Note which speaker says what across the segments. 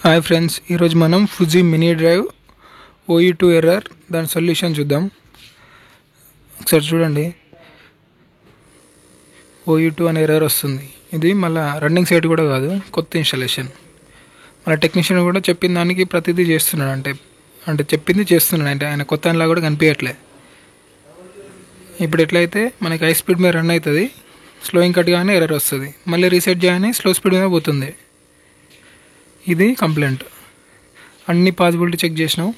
Speaker 1: Hi friends, ఈరోజు మనం Fuji mini drive OE2 error దాని సొల్యూషన్ చూద్దాం. ఒకసారి చూడండి, OE2 అనే ఎర్రర్ వస్తుంది. ఇది మళ్ళీ రన్నింగ్ సైట్ కూడా కాదు, కొత్త ఇన్స్టాలేషన్. మన టెక్నీషియన్ కూడా చెప్పిన దానికి ప్రతిదీ చేస్తున్నాడు, అంటే చెప్పింది చేస్తున్నాడు, అంటే ఆయన కొత్త అనిలా కూడా కనిపించట్లే. ఇప్పుడు ఎట్లయితే మనకి హై స్పీడ్ మీద రన్ అవుతుంది, స్లోయింగ్ కట్ కానీ ఎర్రర్ వస్తుంది, మళ్ళీ రీసెట్ చేయగానే స్లో స్పీడ్ మీద పోతుంది. ఇది కంప్లైంట్. అన్ని పాసిబిలిటీ చెక్ చేసినాం.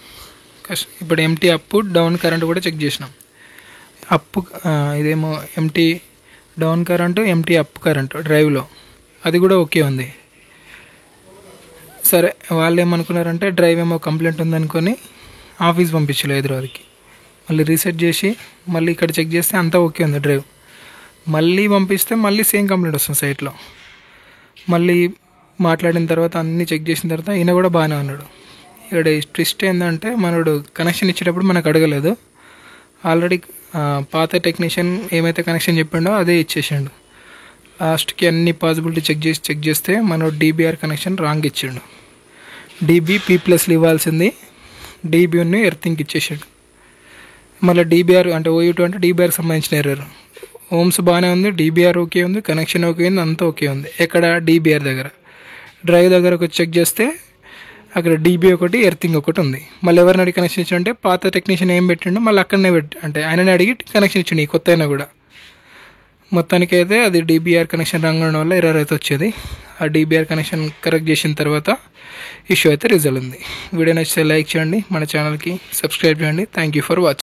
Speaker 1: ఇప్పుడు ఎంటీ అప్ డౌన్ కరెంట్ కూడా చెక్ చేసినాం. అప్ ఇదేమో empty down current, empty up current డ్రైవ్లో, అది కూడా ఓకే ఉంది. సరే, వాళ్ళు ఏమనుకున్నారంటే డ్రైవ్ ఏమో కంప్లైంట్ ఉందనుకొని ఆఫీస్ పంపించలేదు హైదరాబాద్కి. మళ్ళీ రీసెట్ చేసి మళ్ళీ ఇక్కడ చెక్ చేస్తే అంతా ఓకే ఉంది డ్రైవ్. మళ్ళీ పంపిస్తే మళ్ళీ సేమ్ కంప్లైంట్ వస్తుంది సైట్లో. మళ్ళీ మాట్లాడిన తర్వాత అన్నీ చెక్ చేసిన తర్వాత ఈయన కూడా బాగానే ఉన్నాడు. ఇక్కడ ట్విస్ట్ ఏంటంటే, మనోడు కనెక్షన్ ఇచ్చేటప్పుడు మనకు అడగలేదు. ఆల్రెడీ పాత టెక్నీషియన్ ఏమైతే కనెక్షన్ చెప్పిండో అదే ఇచ్చేసిండు. లాస్ట్కి అన్ని పాసిబిలిటీ చెక్ చేస్తే మనోడు DBR కనెక్షన్ రాంగ్ ఇచ్చిండు. DB P+ ఇవ్వాల్సింది DBని ఎర్తింగ్కి ఇచ్చేసాడు. మళ్ళీ DBR అంటే OE2 అంటే DBRకి సంబంధించిన ఎర్రర్. ఓమ్స్ బాగానే ఉంది, DBR ఓకే ఉంది, కనెక్షన్ ఓకే ఉంది, అంతా ఓకే ఉంది. ఎక్కడ DBR దగ్గర. డ్రైవ్ దగ్గరకు వచ్చి చెక్ చేస్తే అక్కడ DB ఒకటి, ఎర్తింగ్ ఒకటి ఉంది. మళ్ళీ ఎవరిని అడిగి కనెక్షన్ ఇచ్చిండే, పాత టెక్నీషియన్ ఏం పెట్టిండో మళ్ళీ అక్కడనే అంటే ఆయననే అడిగి కనెక్షన్ ఇచ్చిండు, ఈ కొత్త అయినా కూడా. మొత్తానికి అయితే అది DBR కనెక్షన్ రాంగ్ ఉండడం వల్ల ఎర్రర్ అయితే వచ్చేది. ఆ DBR కనెక్షన్ కరెక్ట్ చేసిన తర్వాత ఇష్యూ అయితే రిజల్ట్ ఉంది. వీడియో నచ్చితే లైక్ చేయండి, మన ఛానల్కి సబ్స్క్రైబ్ చేయండి. Thank you for watching.